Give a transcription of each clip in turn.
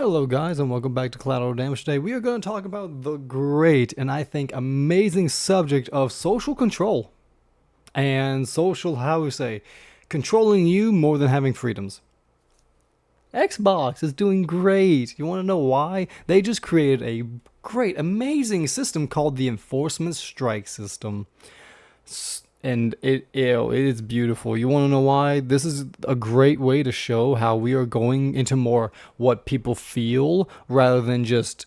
Hello guys and welcome back to Collateral Damage. Today we are going to talk about the great and I think amazing subject of social control. And social, how we say, controlling you more than having freedoms. Xbox is doing great. You want to know why? They just created a great, amazing system called the Enforcement Strike System. And it is beautiful. You want to know why? This is a great way to show how we are going into more what people feel rather than just,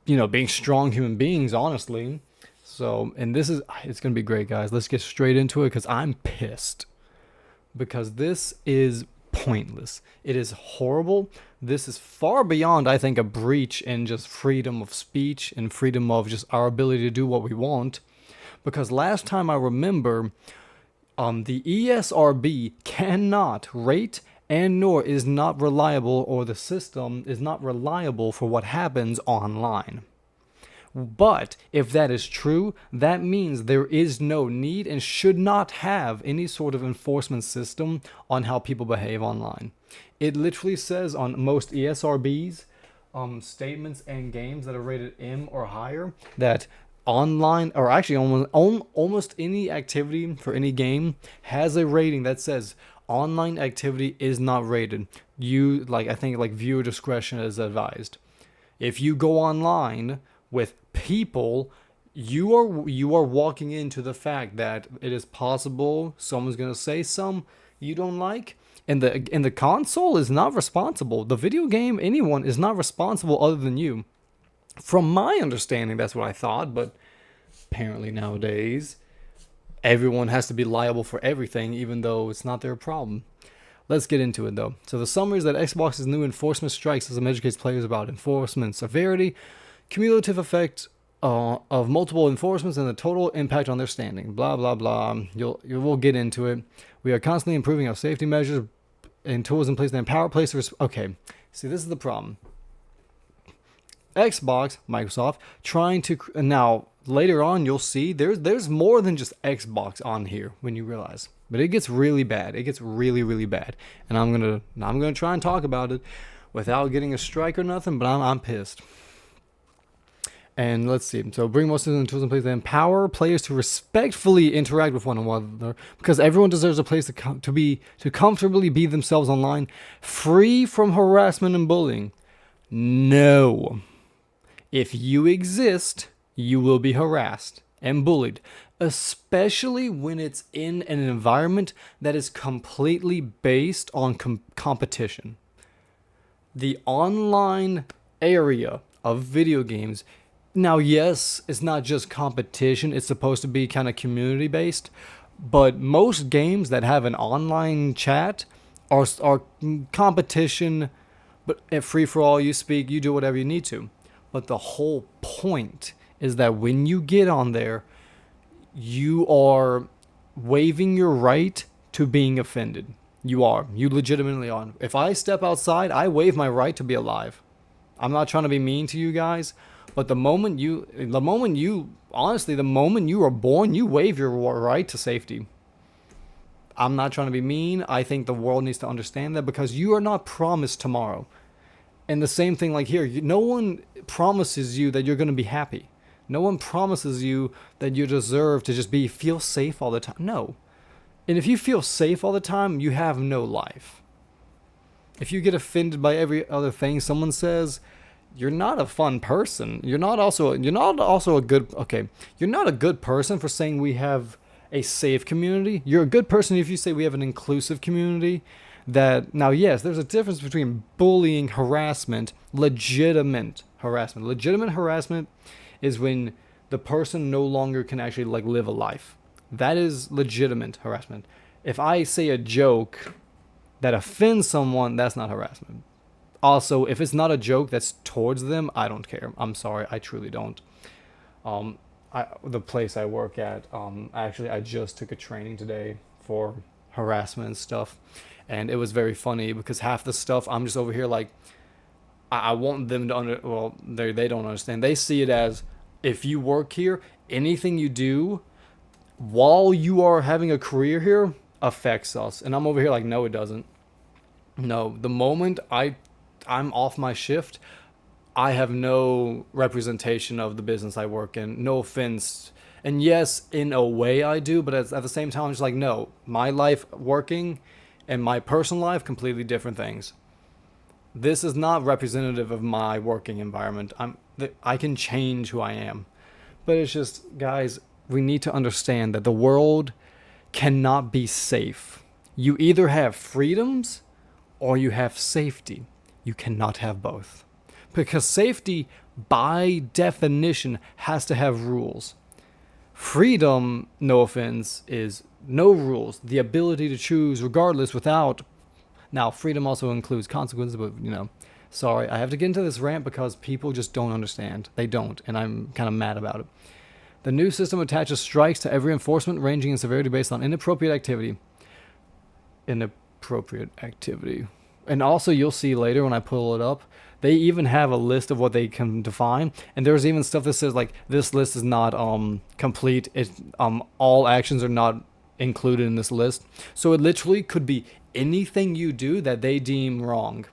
being strong human beings, honestly. So, and it's going to be great, guys. Let's get straight into it because I'm pissed. Because this is pointless. It is horrible. This is far beyond, I think, a breach in just freedom of speech and freedom of just our ability to do what we want. Because last time I remember, the ESRB cannot rate and nor is not reliable, or the system is not reliable for what happens online. But if that is true, that means there is no need and should not have any sort of enforcement system on how people behave online. It literally says on most ESRBs, statements and games that are rated M or higher, that online, or actually almost any activity for any game has a rating that says online activity is not rated. I think viewer discretion is advised. If you go online with people, you are walking into the fact that it is possible someone's going to say some you don't like, and the console is not responsible. The video game, anyone is not responsible other than you. From my understanding, that's what I thought, but apparently nowadays, everyone has to be liable for everything, even though it's not their problem. Let's get into it, though. So the summary is that Xbox's new enforcement strike system educates players about enforcement severity, cumulative effect of multiple enforcements, and the total impact on their standing. Blah, blah, blah. We'll get into it. We are constantly improving our safety measures and tools in place to empower players. Okay, see, this is the problem. Xbox, Microsoft, trying to now later on you'll see there's more than just Xbox on here when you realize, but it gets really bad. It gets really, really bad, and I'm gonna try and talk about it without getting a strike or nothing. But I'm pissed. And let's see. So bring most of the tools in place to empower players to respectfully interact with one another, because everyone deserves a place to comfortably be themselves online, free from harassment and bullying. No. If you exist, you will be harassed and bullied, especially when it's in an environment that is completely based on competition. The online area of video games, now yes, it's not just competition, it's supposed to be kind of community based, but most games that have an online chat are competition, but free for all. You speak, you do whatever you need to. But the whole point is that when you get on there, you are waiving your right to being offended. You legitimately are. If I step outside, I waive my right to be alive. I'm not trying to be mean to you guys, but the moment you are born, you waive your right to safety. I'm not trying to be mean. I think the world needs to understand that, because you are not promised tomorrow. And the same thing like here, no one promises you that you're going to be happy. No one promises you that you deserve to just feel safe all the time. No. And if you feel safe all the time, you have no life. If you get offended by every other thing someone says, you're not a fun person. You're not a good person for saying we have a safe community. You're a good person if you say we have an inclusive community. Now, yes, there's a difference between bullying, harassment, legitimate harassment. Legitimate harassment is when the person no longer can actually live a life. That is legitimate harassment. If I say a joke that offends someone, that's not harassment. Also, if it's not a joke that's towards them, I don't care. I'm sorry, I truly don't. The place I work at, actually, I just took a training today for harassment and stuff. And it was very funny because half the stuff I'm just over here I want them to they don't understand. They see it as, if you work here, anything you do while you are having a career here affects us. And I'm over here no, it doesn't. No, the moment I'm off my shift, I have no representation of the business I work in. No offense. And yes, in a way I do, but at the same time, I'm just like, no, my life working and my personal life, completely different things. This is not representative of my working environment. I can change who I am. But it's just, guys, we need to understand that the world cannot be safe. You either have freedoms or you have safety. You cannot have both. Because safety, by definition, has to have rules. Freedom, no offense, is no rules. The ability to choose regardless without. Now, freedom also includes consequences, but, sorry, I have to get into this rant because people just don't understand. They don't, and I'm kind of mad about it. The new system attaches strikes to every enforcement ranging in severity based on inappropriate activity. Inappropriate activity. And also, you'll see later when I pull it up, they even have a list of what they can define. And there's even stuff that says, like, this list is not complete. All actions are not included in this list. So it literally could be anything you do that they deem wrong.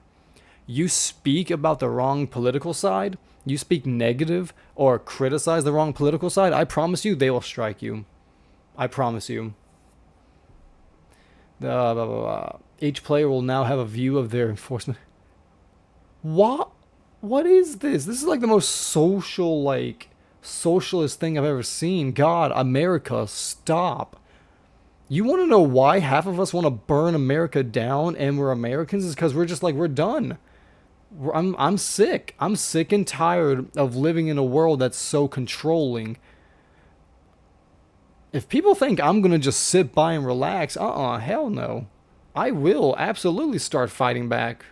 You speak about the wrong political side, you speak negative or criticize the wrong political side, I promise you they will strike you. I promise you. Blah, blah, blah. Each player will now have a view of their enforcement. What? What is this? This is like the most socialist thing I've ever seen. God, America, stop. You want to know why half of us want to burn America down and we're Americans? Is because we're just like, we're done. I'm sick. I'm sick and tired of living in a world that's so controlling. If people think I'm going to just sit by and relax, hell no. I will absolutely start fighting back.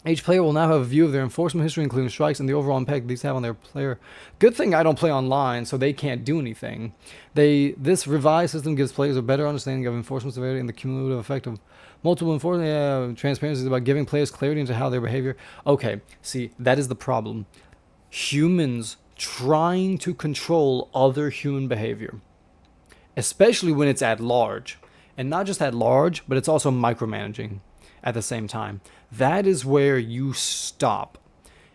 Each player will now have a view of their enforcement history, including strikes and the overall impact these have on their player. Good thing I don't play online, so they can't do anything. This revised system gives players a better understanding of enforcement severity and the cumulative effect of multiple enforcement. Transparency is about giving players clarity into how their behavior. Okay, see, that is the problem. Humans trying to control other human behavior, especially when it's at large. And not just at large, but it's also micromanaging at the same time. That is where you stop.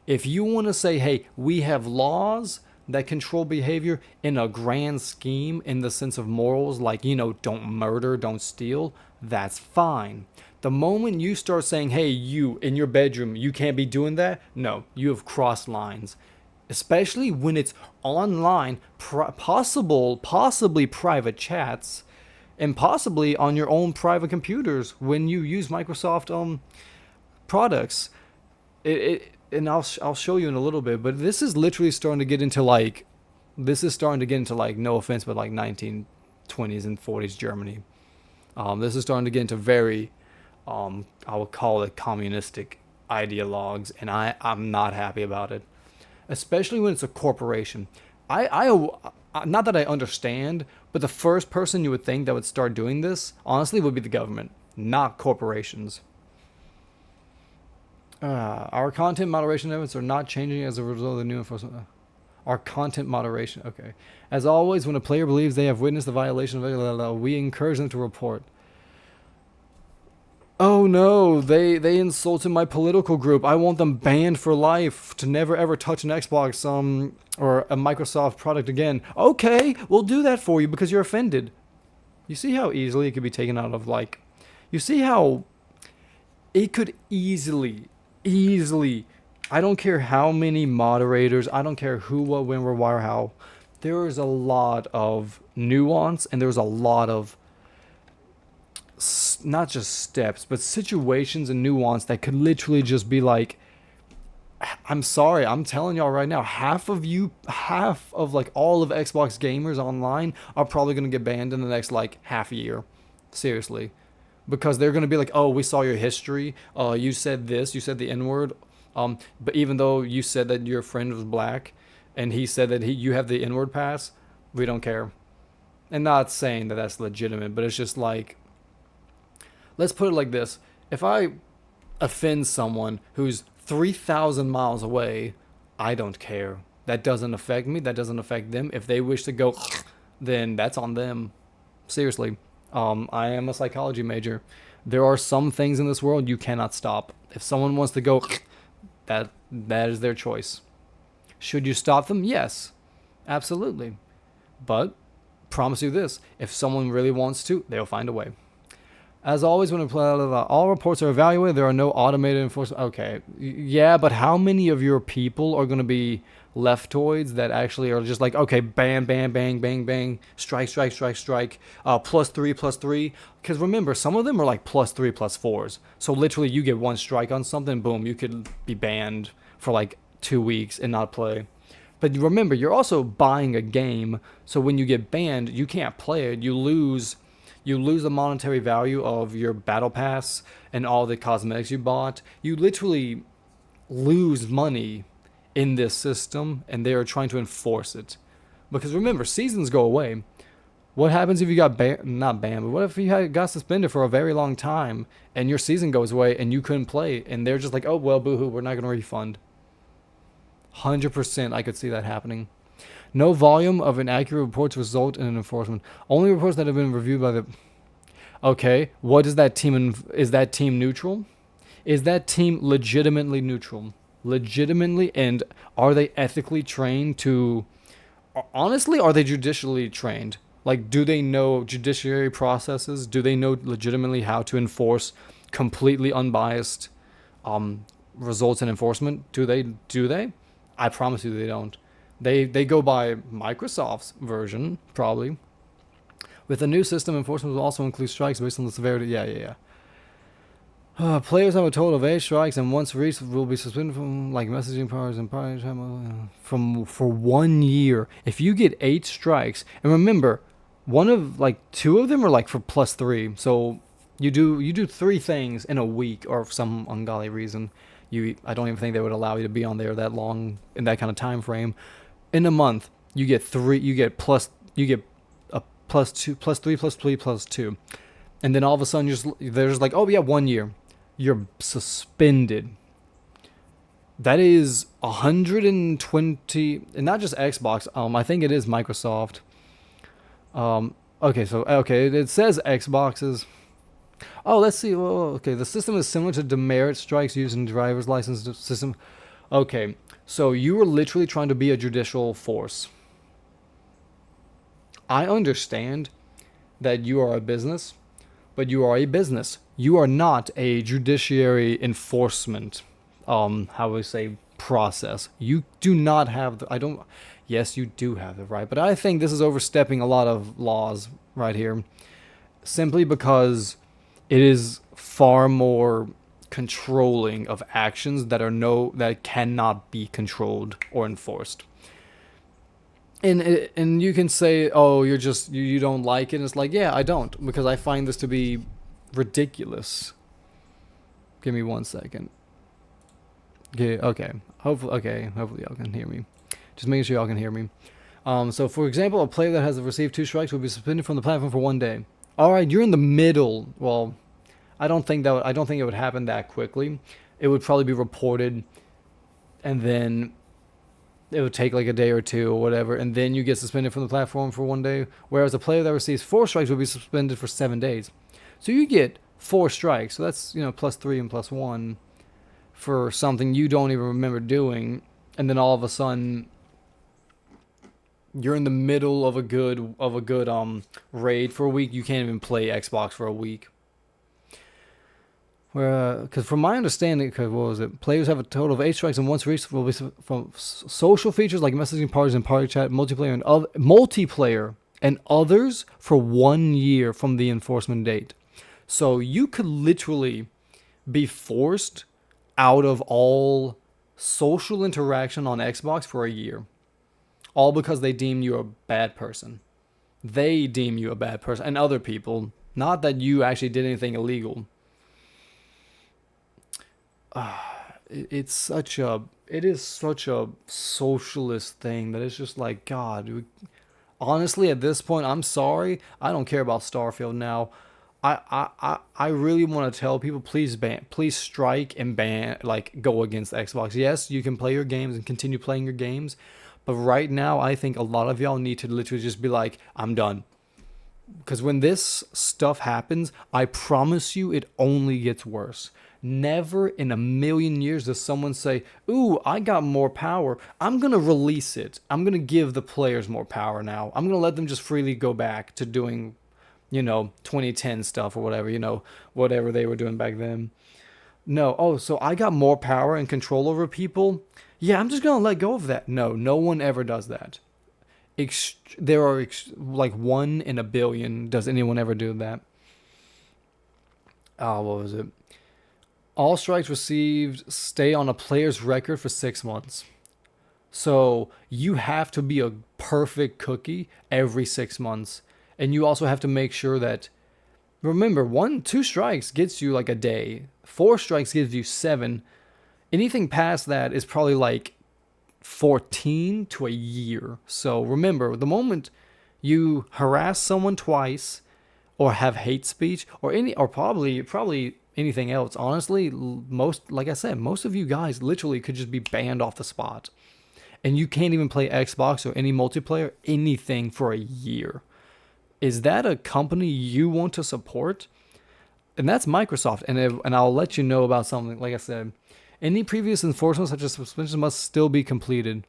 If you want to say, hey, we have laws that control behavior in a grand scheme in the sense of morals, like, don't murder, don't steal, that's fine. The moment you start saying, hey, you in your bedroom, you can't be doing that, no, you have crossed lines. Especially when it's online, possibly private chats, and possibly on your own private computers when you use Microsoft products. And I'll show you in a little bit, but this is literally starting to get into like, no offense, but like 1920s and 40s Germany. This is starting to get into very, I would call it communistic ideologues, and I'm not happy about it. Especially when it's a corporation. Not that I understand, but the first person you would think that would start doing this, honestly, would be the government, not corporations. Our content moderation efforts are not changing as a result of the new enforcement. Our content moderation, okay. As always, when a player believes they have witnessed a violation of we encourage them to report. Oh no, they insulted my political group. I want them banned for life to never ever touch an Xbox or a Microsoft product again. Okay, we'll do that for you because you're offended. You see how easily it could be taken out of, like, you see how it could easily, I don't care how many moderators, I don't care who, what, when, where, why, or how, there is a lot of nuance and there's a lot of not just steps, but situations and nuance that could literally just be like, I'm sorry, I'm telling y'all right now, half of like all of Xbox gamers online are probably going to get banned in the next like half a year. Seriously. Because they're going to be like, oh, we saw your history. You said this, you said the N-word. But even though you said that your friend was black and he said that you have the N-word pass, we don't care. And not saying that that's legitimate, but it's just like, let's put it like this. If I offend someone who's 3,000 miles away, I don't care. That doesn't affect me. That doesn't affect them. If they wish to go, then that's on them. Seriously. I am a psychology major. There are some things in this world you cannot stop. If someone wants to go, that is their choice. Should you stop them? Yes, absolutely. But promise you this: if someone really wants to, they'll find a way. As always, when all reports are evaluated, there are no automated enforcement. Okay, yeah, but how many of your people are going to be leftoids that actually are just like, okay, bam, bam, bang, bang, bang, strike, strike, strike, strike, +3, +3? Because remember, some of them are like +3, +4s. So literally, you get one strike on something, boom, you could be banned for like 2 weeks and not play. But remember, you're also buying a game, so when you get banned, you can't play it. You lose the monetary value of your battle pass and all the cosmetics you bought. You literally lose money in this system, and they are trying to enforce it. Because remember, seasons go away. What happens if you got not banned, but what if you got suspended for a very long time and your season goes away and you couldn't play, and they're just like, oh well, boohoo, we're not gonna refund. 100% I could see that happening. No volume of inaccurate reports result in an enforcement. Only reports that have been reviewed by the. Okay, what is that team? Is that team neutral? Is that team legitimately neutral? Legitimately, and are they ethically trained to? Honestly, are they judicially trained? Like, do they know judiciary processes? Do they know legitimately how to enforce completely unbiased results and enforcement? Do they? Do they? I promise you, they don't. They go by Microsoft's version, probably. With the new system, enforcement will also include strikes based on the severity. Yeah, yeah, yeah. Players have a total of 8 strikes, and once reached, will be suspended from like messaging powers and party time from for 1 year. If you get 8 strikes, and remember, one of like 2 of them are like for +3. So you do 3 things in a week, or for some ungodly reason, I don't even think they would allow you to be on there that long in that kind of time frame. In a month, you get three. You get a +2, +3, +3, +2, and then all of a sudden they're just like, oh yeah, 1 year, you're suspended. That is 120, and not just Xbox. I think it is Microsoft. Okay, it says Xboxes. Oh, let's see. Okay, the system is similar to demerit strikes used in driver's license system. Okay, so you were literally trying to be a judicial force. I understand that you are a business, but you are a business. You are not a judiciary enforcement, how would I say, process. You do not have the, I don't, yes, you do have the right, but I think this is overstepping a lot of laws right here, simply because it is far more controlling of actions that cannot be controlled or enforced. And you can say, oh, you don't like it. And it's like, yeah, I don't, because I find this to be ridiculous. Give me 1 second. Okay. Hopefully y'all can hear me. Just making sure y'all can hear me. So for example, a player that has received 2 strikes will be suspended from the platform for 1 day. All right, you're in the middle. Well, I don't think it would happen that quickly. It would probably be reported, and then it would take like a day or two or whatever, and then you get suspended from the platform for 1 day. Whereas a player that receives 4 strikes will be suspended for 7 days. So you get 4 strikes. So that's +3 and +1 for something you don't even remember doing, and then all of a sudden you're in the middle of a good raid for a week. You can't even play Xbox for a week. Because from my understanding, what was it? Players have a total of 8 strikes, and once reached, will be from social features like messaging parties and party chat, multiplayer and others for 1 year from the enforcement date. So you could literally be forced out of all social interaction on Xbox for a year, all because they deem you a bad person. They deem you a bad person, and other people, not that you actually did anything illegal. It is such a socialist thing that it's just like, God. Honestly, at this point, I'm sorry. I don't care about Starfield now. I really want to tell people, please strike and ban, like, go against Xbox. Yes, you can play your games and continue playing your games, but right now, I think a lot of y'all need to literally just be like, I'm done. Because when this stuff happens, I promise you, it only gets worse. Never in a million years does someone say, "Ooh, I got more power. I'm going to release it. I'm going to give the players more power now. I'm going to let them just freely go back to doing, 2010 stuff or whatever, whatever they were doing back then." No, oh, so I got more power and control over people? Yeah, I'm just going to let go of that. No, no one ever does that. There are like one in a billion. Does anyone ever do that? Oh, what was it? All strikes received stay on a player's record for 6 months. So you have to be a perfect cookie every 6 months. And you also have to make sure that, remember, 2 strikes gets you like a day, 4 strikes gives you 7. Anything past that is probably like 14 to a year. So remember, the moment you harass someone twice, or have hate speech, or probably anything else, honestly, most, like I said, most of you guys literally could just be banned off the spot, and you can't even play Xbox or any multiplayer anything for a year. Is that a company you want to support? And that's Microsoft. And I'll let you know about something. Like I said, any previous enforcement such as suspension must still be completed.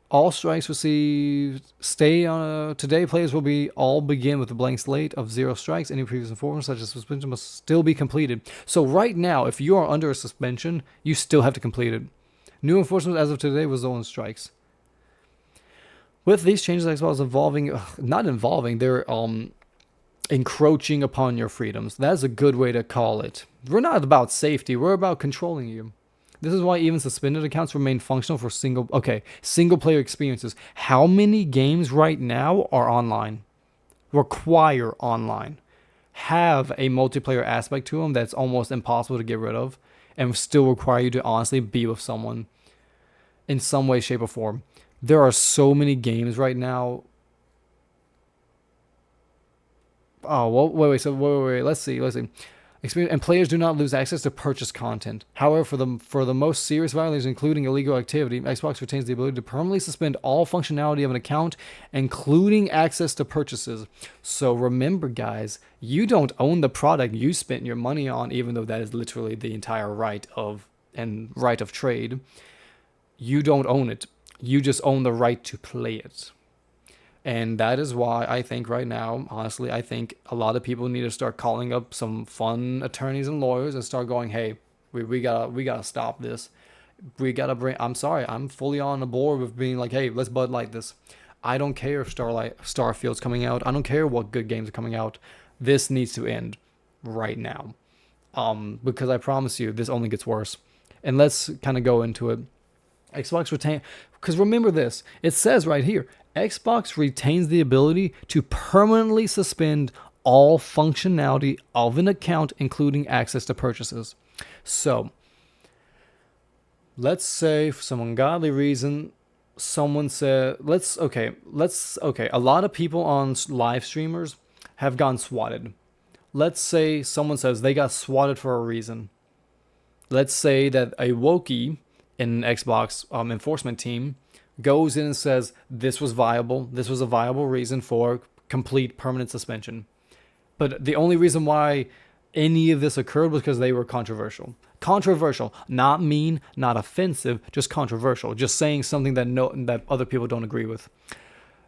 All strikes received stay on today. Players will be all begin with a blank slate of 0 strikes. Any previous enforcement such as suspension must still be completed. So right now, if you are under a suspension, you still have to complete it. New enforcement as of today was 0 strikes. With these changes, Xbox not involving, they're encroaching upon your freedoms. That's a good way to call it. We're not about safety. We're about controlling you. This is why even suspended accounts remain functional for single player experiences. How many games right now are online? Require online. Have a multiplayer aspect to them that's almost impossible to get rid of, and still require you to honestly be with someone in some way, shape, or form. There are so many games right now. Oh, well, wait. Let's see. Experience, and players do not lose access to purchase content. However, for the most serious violations, including illegal activity, Xbox retains the ability to permanently suspend all functionality of an account, including access to purchases. So remember, guys, you don't own the product you spent your money on, even though that is literally the entire right of trade. You don't own it. You just own the right to play it. And that is why I think right now, honestly, I think a lot of people need to start calling up some fun attorneys and lawyers and start going, hey, we gotta stop this. We gotta bring. I'm sorry, I'm fully on the board with being like, hey, let's Bud Light this. I don't care if Starfield's coming out. I don't care what good games are coming out. This needs to end right now. Because I promise you, this only gets worse. And let's kind of go into it. Xbox retain, because remember this, it says right here, Xbox retains the ability to permanently suspend all functionality of an account, including access to purchases. So, let's say for some ungodly reason, someone said, a lot of people on live streamers have gotten swatted. Let's say someone says they got swatted for a reason. Let's say that a Wokey in Xbox enforcement team goes in and says this was viable. This was a viable reason for complete permanent suspension. But the only reason why any of this occurred was because they were controversial. Controversial, not mean, not offensive, just controversial. Just saying something that other people don't agree with.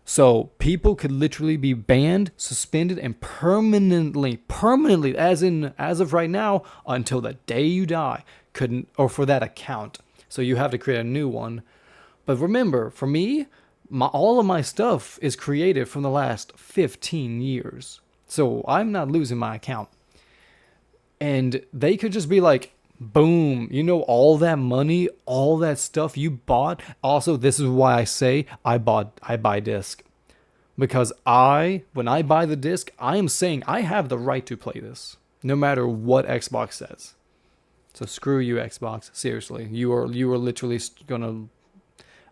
So people could literally be banned, suspended, and permanently, as of right now, until the day you die, or for that account. So you have to create a new one. But remember, for me, all of my stuff is created from the last 15 years. So I'm not losing my account. And they could just be like, boom, all that money, all that stuff you bought. Also, this is why I say I buy disc. Because when I buy the disc, I am saying I have the right to play this, no matter what Xbox says. So screw you, Xbox. Seriously, you are literally gonna.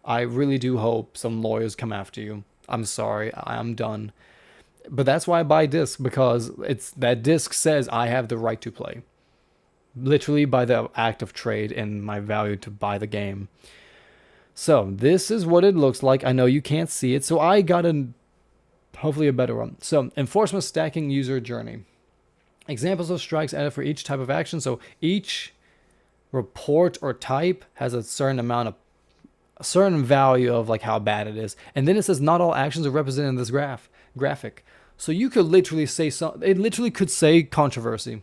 I really do hope some lawyers come after you. I'm sorry, I'm done. But that's why I buy disc, because that disc says I have the right to play. Literally by the act of trade and my value to buy the game. So this is what it looks like. I know you can't see it, so I got hopefully a better one. So enforcement stacking user journey. Examples of strikes added for each type of action. So each report or type has a certain amount of a certain value of like how bad it is. And then it says not all actions are represented in this graphic. So you could literally say it literally could say controversy,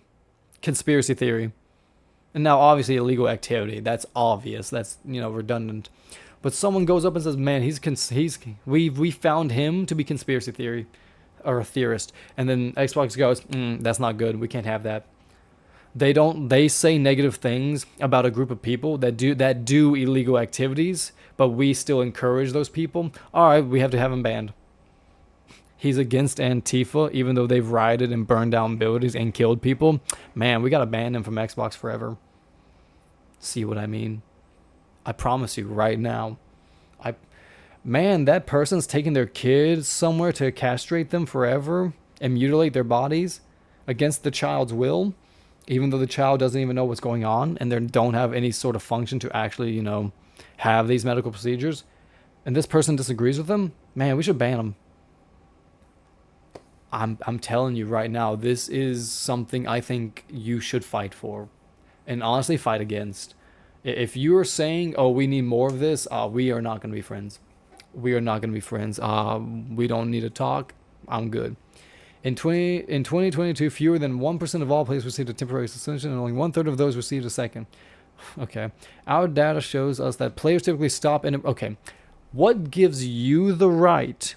conspiracy theory. And now obviously illegal activity. That's obvious. That's, redundant. But someone goes up and says, "Man, we found him to be conspiracy theory or a theorist." And then Xbox goes, "That's not good. We can't have that." They say negative things about a group of people that do illegal activities, but we still encourage those people. All right, we have to have him banned. He's against Antifa, even though they've rioted and burned down buildings and killed people. Man, we gotta ban him from Xbox forever. See what I mean? I promise you right now. Man, that person's taking their kids somewhere to castrate them forever and mutilate their bodies against the child's will, even though the child doesn't even know what's going on and they don't have any sort of function to actually, have these medical procedures. And this person disagrees with them. Man, we should ban them. I'm telling you right now, this is something I think you should fight for, and honestly fight against. If you are saying, "Oh, we need more of this," we are not going to be friends. We are not going to be friends. We don't need to talk. I'm good. In 2022, fewer than 1% of all players received a temporary suspension, and only 1/3 of those received a second. Okay. Our data shows us that players typically stop in. Okay. What gives you the right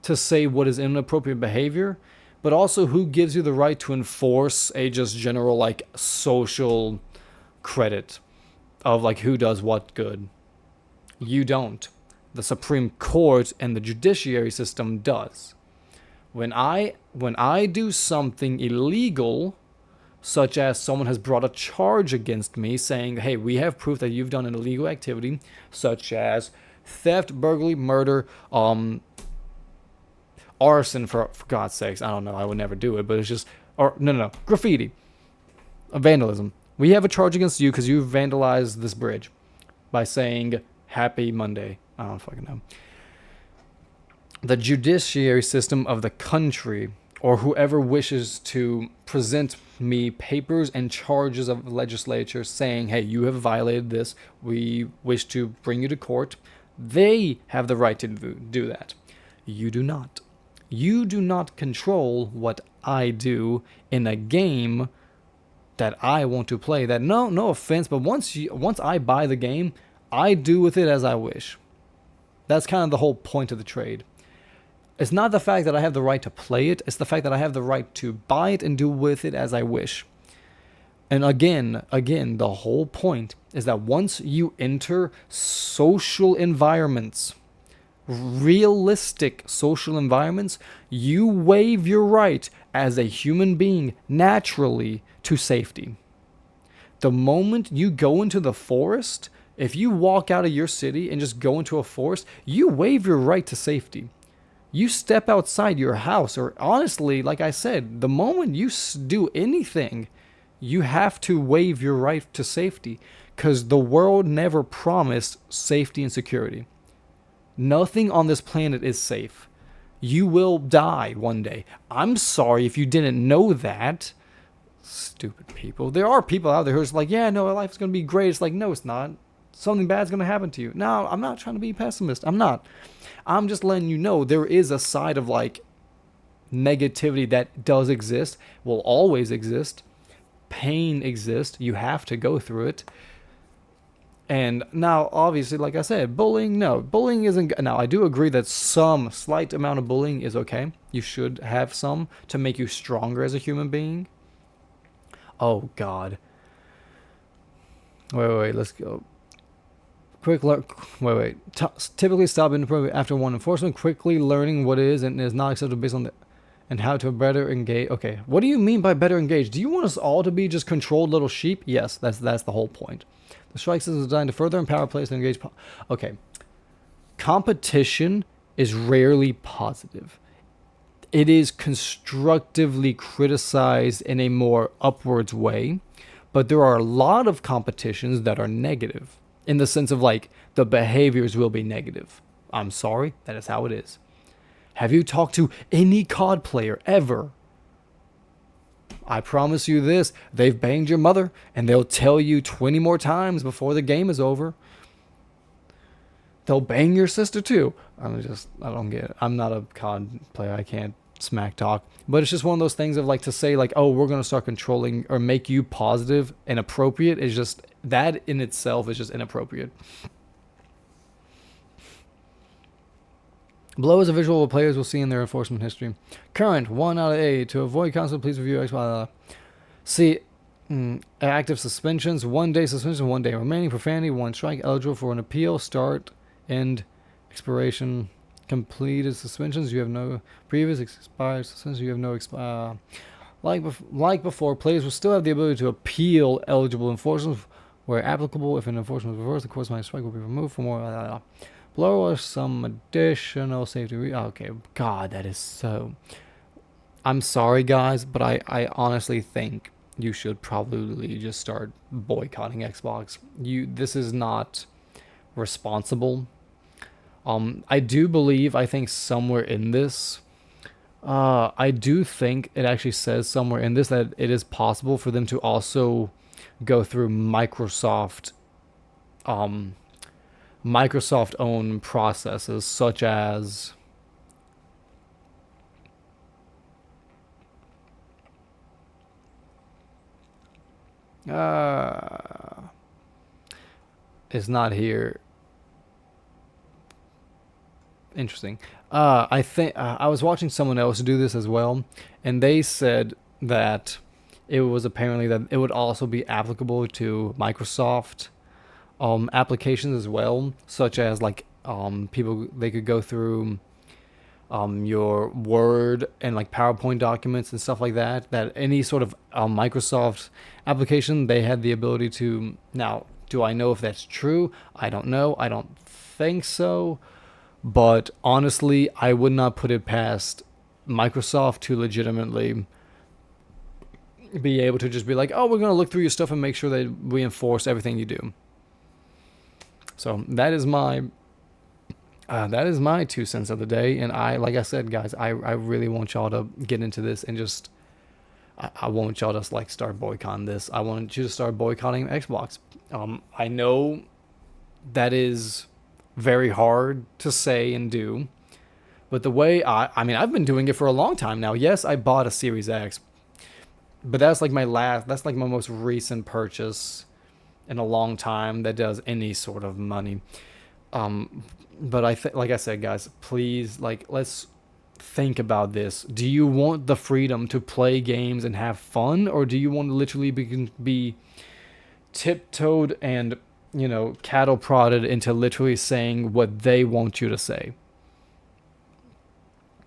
to say what is inappropriate behavior, but also who gives you the right to enforce a just general like social credit of like who does what good? You don't. The Supreme Court and the judiciary system does. When I do something illegal, such as someone has brought a charge against me saying, "Hey, we have proof that you've done an illegal activity, such as theft, burglary, murder, arson, for God's sakes." I don't know, I would never do it, but it's just, or no, graffiti, vandalism. We have a charge against you because you vandalized this bridge by saying "Happy Monday." I don't fucking know. The judiciary system of the country, or whoever wishes to present me papers and charges of legislature saying, "Hey, you have violated this, we wish to bring you to court," they have the right to do that. You do not. You do not control what I do in a game that I want to play. That no offense, but once I buy the game, I do with it as I wish. That's kind of the whole point of the trade. It's not the fact that I have the right to play it, it's the fact that I have the right to buy it and do with it as I wish. And again, the whole point is that once you enter social environments, realistic social environments, you waive your right as a human being naturally to safety. The moment you go into the forest, if you walk out of your city and just go into a forest, you waive your right to safety. You step outside your house, or honestly, like I said, the moment you do anything, you have to waive your right to safety, because the world never promised safety and security. Nothing on this planet is safe. You will die one day. I'm sorry if you didn't know that. Stupid people. There are people out there who's like, "Yeah, no, life's going to be great." It's like, no, it's not. Something bad's going to happen to you. No, I'm not trying to be a pessimist. I'm not. I'm just letting you know there is a side of like negativity that does exist, will always exist. Pain exists. You have to go through it. And now, obviously, like I said, bullying isn't. Now, I do agree that some slight amount of bullying is okay. You should have some to make you stronger as a human being. Oh, God. Wait, let's go. Typically stop inappropriate after one enforcement. Quickly learning what is and is not acceptable based on the, and how to better engage. Okay, what do you mean by better engage? Do you want us all to be just controlled little sheep? Yes, that's the whole point. The strike system is designed to further empower players to engage. Okay, competition is rarely positive. It is constructively criticized in a more upwards way, but there are a lot of competitions that are negative. In the sense of like, the behaviors will be negative. I'm sorry, that is how it is. Have you talked to any COD player ever? I promise you this, they've banged your mother, and they'll tell you 20 more times before the game is over. They'll bang your sister too. I don't get it. I'm not a COD player. I can't smack talk. But it's just one of those things of like to say like, oh, we're going to start controlling or make you positive and appropriate is just, that in itself is just inappropriate. Below is a visual of what players will see in their enforcement history. Current, 1 out of 8. To avoid constant, please review X. See, active suspensions, 1 day suspension, 1 day remaining. Profanity, 1 strike. Eligible for an appeal. Start, end, expiration. Completed suspensions, you have no previous expired suspensions. You have no like before, players will still have the ability to appeal eligible enforcement where applicable. If an enforcement is reversed, the course strike will be removed for more. Below are some additional safety. Okay, God, that is so. I'm sorry, guys, but I honestly think you should probably just start boycotting Xbox. This is not responsible. I do believe, I think somewhere in this, I do think it actually says somewhere in this that it is possible for them to also go through Microsoft owned processes such as it's not here. Interesting. I think I was watching someone else do this as well, and they said that it was apparently that it would also be applicable to Microsoft applications as well, such as like people, they could go through your Word and like PowerPoint documents and stuff like that. That any sort of Microsoft application, they had the ability to. Now, do I know if that's true? I don't know. I don't think so. But honestly, I would not put it past Microsoft to legitimately be able to just be like, oh, we're going to look through your stuff and make sure that we enforce everything you do. So that is my 2 cents of the day. And like I said, guys, I really want y'all to get into this and just, I want y'all to like start boycotting this. I want you to start boycotting Xbox. I know that is very hard to say and do, but the way I mean, I've been doing it for a long time now. Yes, I bought a Series X, but that's like my most recent purchase in a long time that does any sort of money. But like I said, guys, please, like, let's think about this. Do you want the freedom to play games and have fun, or do you want to literally be tiptoed and, cattle prodded into literally saying what they want you to say?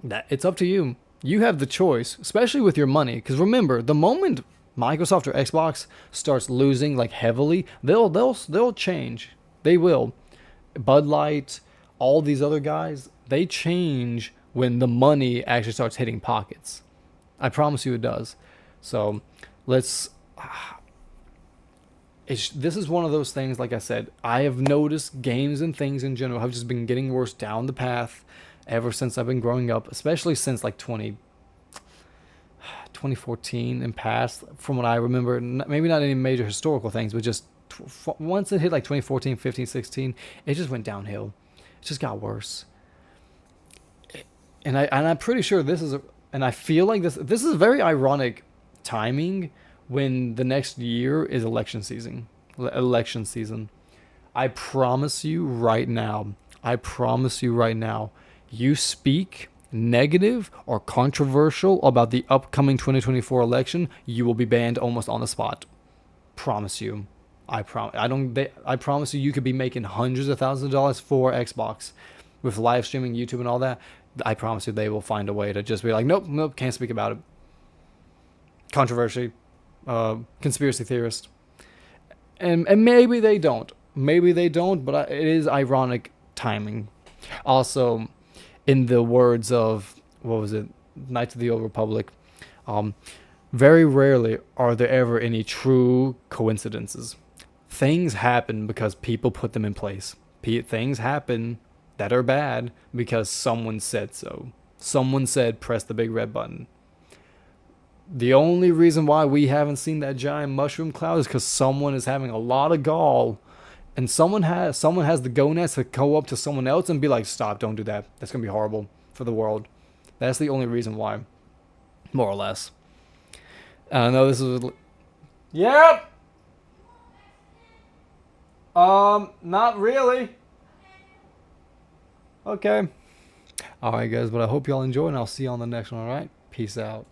That it's up to you. You have the choice, especially with your money. Because remember, the moment Microsoft or Xbox starts losing like heavily, they'll change. They will. Bud Light, all these other guys, they change when the money actually starts hitting pockets. I promise you it does. So let's. This is one of those things, like I said, I have noticed games and things in general have just been getting worse down the path ever since I've been growing up, especially since like 2014 and past, from what I remember. Maybe not any major historical things, but just once it hit like 2014, 15, 16, it just went downhill. It just got worse. And I'm pretty sure and I feel like this is very ironic timing when the next year is election season. I promise you right now, you speak negative or controversial about the upcoming 2024 election, you will be banned almost on the spot. Promise you. I promise you could be making hundreds of thousands of dollars for Xbox with live streaming, YouTube, and all that. I promise you they will find a way to just be like, nope, can't speak about it. Controversy, conspiracy theorist. And maybe they don't. But it is ironic timing. Also, in the words of, what was it, Knights of the Old Republic, very rarely are there ever any true coincidences. Things happen because people put them in place. Things happen that are bad because someone said so. Someone said, press the big red button. The only reason why we haven't seen that giant mushroom cloud is because someone is having a lot of gall, and someone has the gonads to go up to someone else and be like, "Stop! Don't do that. That's gonna be horrible for the world." That's the only reason why, more or less. I know this is. Yep. Not really. Okay. All right, guys. But I hope y'all enjoy, and I'll see you on the next one. All right. Peace out.